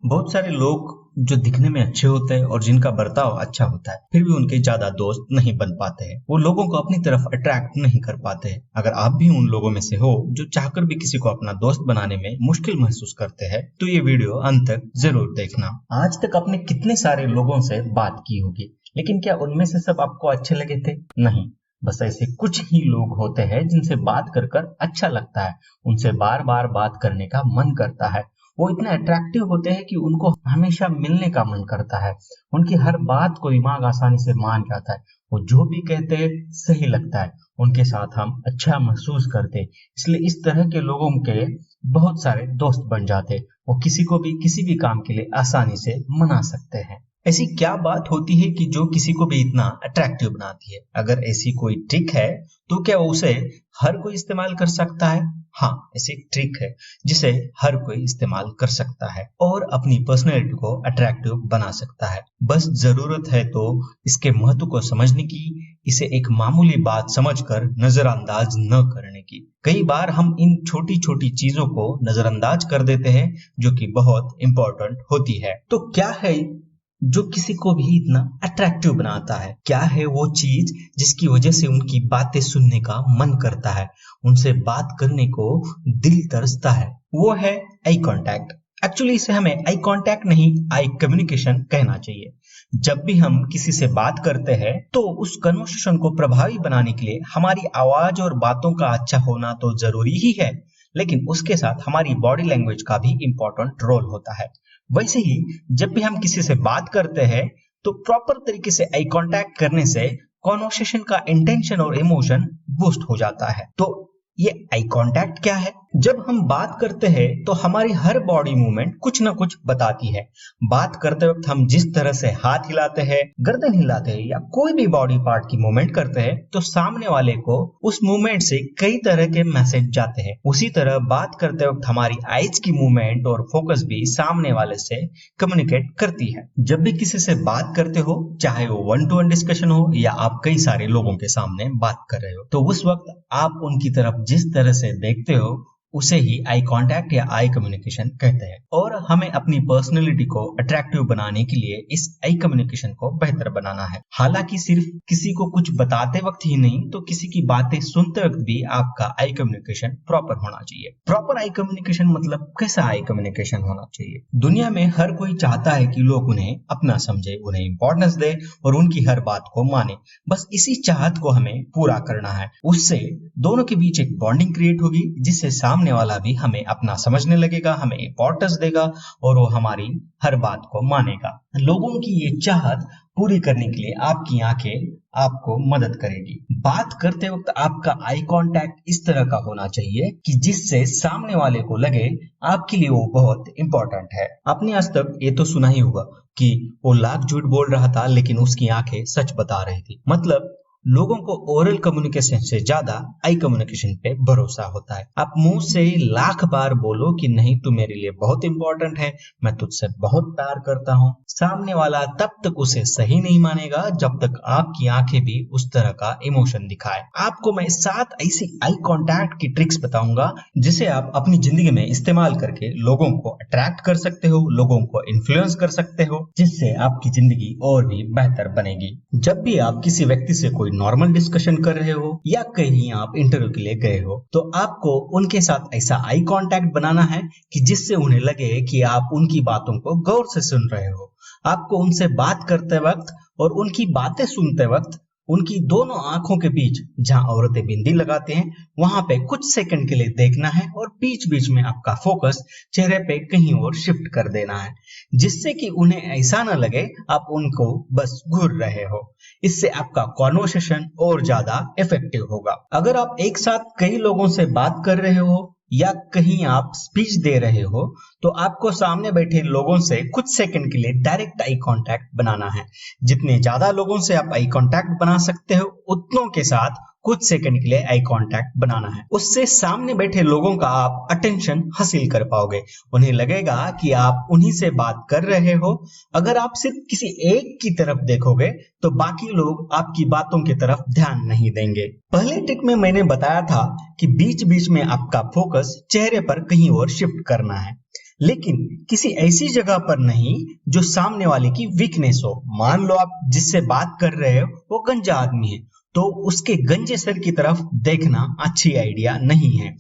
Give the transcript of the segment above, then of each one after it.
बहुत सारे लोग जो दिखने में अच्छे होते हैं और जिनका बर्ताव अच्छा होता है, फिर भी उनके ज्यादा दोस्त नहीं बन पाते हैं। वो लोगों को अपनी तरफ अट्रैक्ट नहीं कर पाते हैं। अगर आप भी उन लोगों में से हो जो चाहकर भी किसी को अपना दोस्त बनाने में मुश्किल महसूस करते हैं, तो ये वीडियो अंत तक जरूर देखना। आज तक आपने कितने सारे लोगों से बात की होगी, लेकिन क्या उनमें से सब आपको अच्छे लगे थे? नहीं, बस ऐसे कुछ ही लोग होते हैं जिनसे बात कर कर अच्छा लगता है, उनसे बार बार बात करने का मन करता है। वो इतने अट्रैक्टिव होते हैं कि उनको हमेशा मिलने का मन करता है। उनकी हर बात को दिमाग आसानी से मान जाता है। वो जो भी कहते हैं सही लगता है। उनके साथ हम अच्छा महसूस करते, इसलिए इस तरह के लोगों के बहुत सारे दोस्त बन जाते। वो किसी को भी किसी भी काम के लिए आसानी से मना सकते हैं। ऐसी क्या बात होती है कि जो किसी को भी इतना अट्रैक्टिव बनाती है? अगर ऐसी कोई ट्रिक है तो क्या उसे हर कोई इस्तेमाल कर सकता है? हाँ, ऐसी ट्रिक है जिसे हर कोई इस्तेमाल कर सकता है और अपनी पर्सनैलिटी को अट्रैक्टिव बना सकता है। बस जरूरत है तो इसके महत्व को समझने की, इसे एक मामूली बात समझकर नजरअंदाज न करने की। कई बार हम इन छोटी छोटी चीजों को नजरअंदाज कर देते हैं जो कि बहुत इंपॉर्टेंट होती है। तो क्या है जो किसी को भी इतना अट्रैक्टिव बनाता है? क्या है वो चीज जिसकी वजह से उनकी बातें सुनने का मन करता है, उनसे बात करने को दिल तरसता है? वो है आई कांटेक्ट। एक्चुअली इसे हमें आई कांटेक्ट नहीं, आई कम्युनिकेशन कहना चाहिए। जब भी हम किसी से बात करते हैं तो उस कन्वर्सेशन को प्रभावी बनाने के लिए हमारी आवाज और बातों का अच्छा होना तो जरूरी ही है, लेकिन उसके साथ हमारी बॉडी लैंग्वेज का भी इम्पोर्टेंट रोल होता है। वैसे ही जब भी हम किसी से बात करते हैं तो प्रॉपर तरीके से आई कांटेक्ट करने से कॉन्वर्सेशन का इंटेंशन और इमोशन बूस्ट हो जाता है। तो ये आई कांटेक्ट क्या है? जब हम बात करते हैं तो हमारी हर बॉडी मूवमेंट कुछ ना कुछ बताती है। बात करते वक्त हम जिस तरह से हाथ हिलाते हैं, गर्दन हिलाते हैं या कोई भी बॉडी पार्ट की मूवमेंट करते हैं तो सामने वाले को उस मूवमेंट से कई तरह के मैसेज जाते हैं। उसी तरह बात करते वक्त हमारी आईज की मूवमेंट और फोकस भी सामने वाले से कम्युनिकेट करती है। जब भी किसी से बात करते हो, चाहे वो 1-to-1 डिस्कशन हो या आप कई सारे लोगों के सामने बात कर रहे हो, तो उस वक्त आप उनकी तरफ जिस तरह से देखते हो उसे ही आई कांटेक्ट या आई कम्युनिकेशन कहते हैं। और हमें अपनी पर्सनैलिटी को अट्रैक्टिव बनाने के लिए इस आई कम्युनिकेशन को बेहतर बनाना है। हालांकि सिर्फ किसी को कुछ बताते वक्त ही नहीं, तो किसी की बातें सुनते वक्त भी आपका आई कम्युनिकेशन प्रॉपर होना चाहिए। प्रॉपर आई कम्युनिकेशन मतलब कैसा आई कम्युनिकेशन होना चाहिए? दुनिया में हर कोई चाहता है कि लोग उन्हें अपना समझे, उन्हें इंपॉर्टेंस दे और उनकी हर बात को माने। बस इसी चाहत को हमें पूरा करना है। उससे दोनों के बीच एक बॉन्डिंग क्रिएट होगी जिससे सामने वाला भी हमें अपना समझने लगेगा, हमें इंपॉर्टेंस देगा और वो हमारी हर बात को मानेगा। लोगों की ये चाहत पूरी करने के लिए आपकी आंखें आपको मदद करेगी। बात करते वक्त आपका आई कांटेक्ट इस तरह का होना चाहिए कि जिससे सामने वाले को लगे आपके लिए वो बहुत इंपॉर्टेंट है। आपने आज तक ये तो सुना ही होगा कि वो लाख झूठ बोल रहा था लेकिन उसकी आंखें सच बता रही थी। मतलब लोगों को ओरल कम्युनिकेशन से ज्यादा आई कम्युनिकेशन पे भरोसा होता है। आप मुंह से लाख बार बोलो कि नहीं तू मेरे लिए बहुत इंपॉर्टेंट है, मैं तुझसे बहुत प्यार करता हूँ, सामने वाला तब तक उसे सही नहीं मानेगा जब तक आपकी आंखें भी उस तरह का इमोशन दिखाए। आपको मैं 7 ऐसी आई कांटेक्ट की ट्रिक्स बताऊंगा जिसे आप अपनी जिंदगी में इस्तेमाल करके लोगों को अट्रैक्ट कर सकते हो, लोगों को इन्फ्लुएंस कर सकते हो, जिससे आपकी जिंदगी और भी बेहतर बनेगी। जब भी आप किसी व्यक्ति से कोई नॉर्मल डिस्कशन कर रहे हो या कहीं आप इंटरव्यू के लिए गए हो, तो आपको उनके साथ ऐसा आई कांटेक्ट बनाना है कि जिससे उन्हें लगे कि आप उनकी बातों को गौर से सुन रहे हो। आपको उनसे बात करते वक्त और उनकी बातें सुनते वक्त उनकी दोनों आंखों के बीच जहां औरतें बिंदी लगाते हैं वहां पे कुछ सेकंड के लिए देखना है और बीच बीच में आपका फोकस चेहरे पे कहीं और शिफ्ट कर देना है, जिससे कि उन्हें ऐसा ना लगे आप उनको बस घूर रहे हो। इससे आपका कॉन्वर्सेशन और ज्यादा इफेक्टिव होगा। अगर आप एक साथ कई लोगों से बात कर रहे हो या कहीं आप स्पीच दे रहे हो, तो आपको सामने बैठे लोगों से कुछ सेकंड के लिए डायरेक्ट आई कांटेक्ट बनाना है। जितने ज्यादा लोगों से आप आई कांटेक्ट बना सकते हो, उतनों के साथ कुछ सेकंड के लिए आई कांटेक्ट बनाना है। उससे सामने बैठे लोगों का आप अटेंशन हासिल कर पाओगे। उन्हें लगेगा कि आप उन्हीं से बात कर रहे हो। अगर आप सिर्फ किसी एक की तरफ देखोगे तो बाकी लोग आपकी बातों की तरफ ध्यान नहीं देंगे। पहले ट्रिक में मैंने बताया था कि बीच बीच में आपका फोकस चेहरे पर कहीं और शिफ्ट करना है। लेकिन किसी ऐसी जगह पर नहीं जो सामने वाले की वीकनेस हो। मान लो आप जिससे बात कर रहे हो वो गंजा आदमी है, तो उसके गंजे सर की तरफ देखना अच्छी आइडिया नहीं है।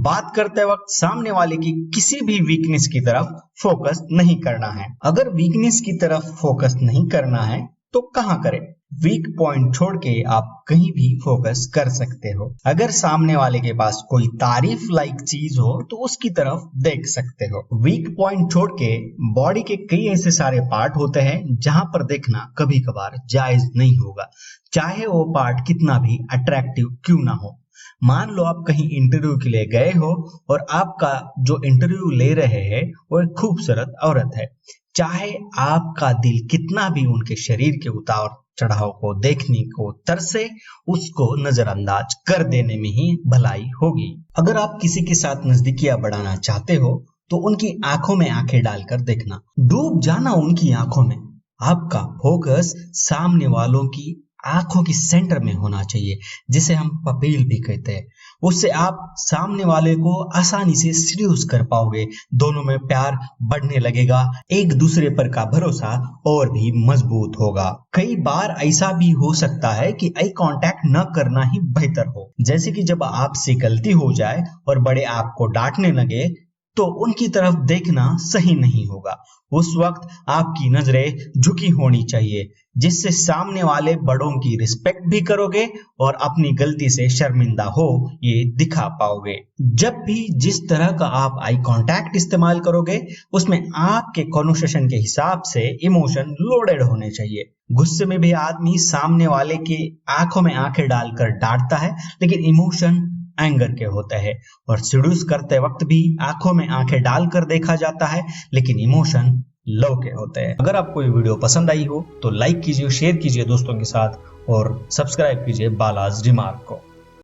बात करते वक्त सामने वाले की किसी भी वीकनेस की तरफ फोकस नहीं करना है। अगर वीकनेस की तरफ फोकस नहीं करना है तो कहाँ करें? वीक पॉइंट छोड़ के आप कहीं भी फोकस कर सकते हो। अगर सामने वाले के पास कोई तारीफ लाइक चीज हो तो उसकी तरफ देख सकते हो। वीक पॉइंट छोड़ के बॉडी के कई ऐसे सारे पार्ट होते हैं जहां पर देखना कभी कभार जायज नहीं होगा, चाहे वो पार्ट कितना भी अट्रैक्टिव क्यों ना हो। मान लो आप कहीं इंटरव्यू के लिए गए हो और आपका जो इंटरव्यू ले रहे हैं वो एक खूबसूरत औरत है। चाहे आपका दिल कितना भी उनके शरीर के उतार चढ़ाव को देखने को तरसे, उसको नजरअंदाज कर देने में ही भलाई होगी। अगर आप किसी के साथ नजदीकियां बढ़ाना चाहते हो तो उनकी आंखों में आंखें डालकर देखना, डूब जाना उनकी आंखों में। आपका फोकस सामने वालों की आंखों की सेंटर में होना चाहिए, जिसे हम पपील भी कहते हैं। उससे आप सामने वाले को आसानी से सीड्यूस कर पाओगे, दोनों में प्यार बढ़ने लगेगा, एक दूसरे पर का भरोसा और भी मजबूत होगा। कई बार ऐसा भी हो सकता है कि आई कांटेक्ट न करना ही बेहतर हो, जैसे कि जब आपसे गलती हो जाए और बड़े आपको डांटने लगे तो उनकी तरफ देखना सही नहीं होगा। उस वक्त आपकी नजरें झुकी होनी चाहिए, जिससे सामने वाले बड़ों की रिस्पेक्ट भी करोगे और अपनी गलती से शर्मिंदा हो ये दिखा पाओगे। जब भी जिस तरह का आप आई कांटेक्ट इस्तेमाल करोगे उसमें आपके कॉन्वर्सेशन के हिसाब से इमोशन लोडेड होने चाहिए। गुस्से में भी आदमी सामने वाले की आंखों में आंखें डालकर डांटता है, लेकिन इमोशन एंगर के होते हैं। और सीड्यूस करते वक्त भी आंखों में आंखें डालकर देखा जाता है, लेकिन इमोशन लव के होते हैं। अगर आपको ये वीडियो पसंद आई हो तो लाइक कीजिए, शेयर कीजिए दोस्तों के साथ और सब्सक्राइब कीजिए बालाज रिमार्क को।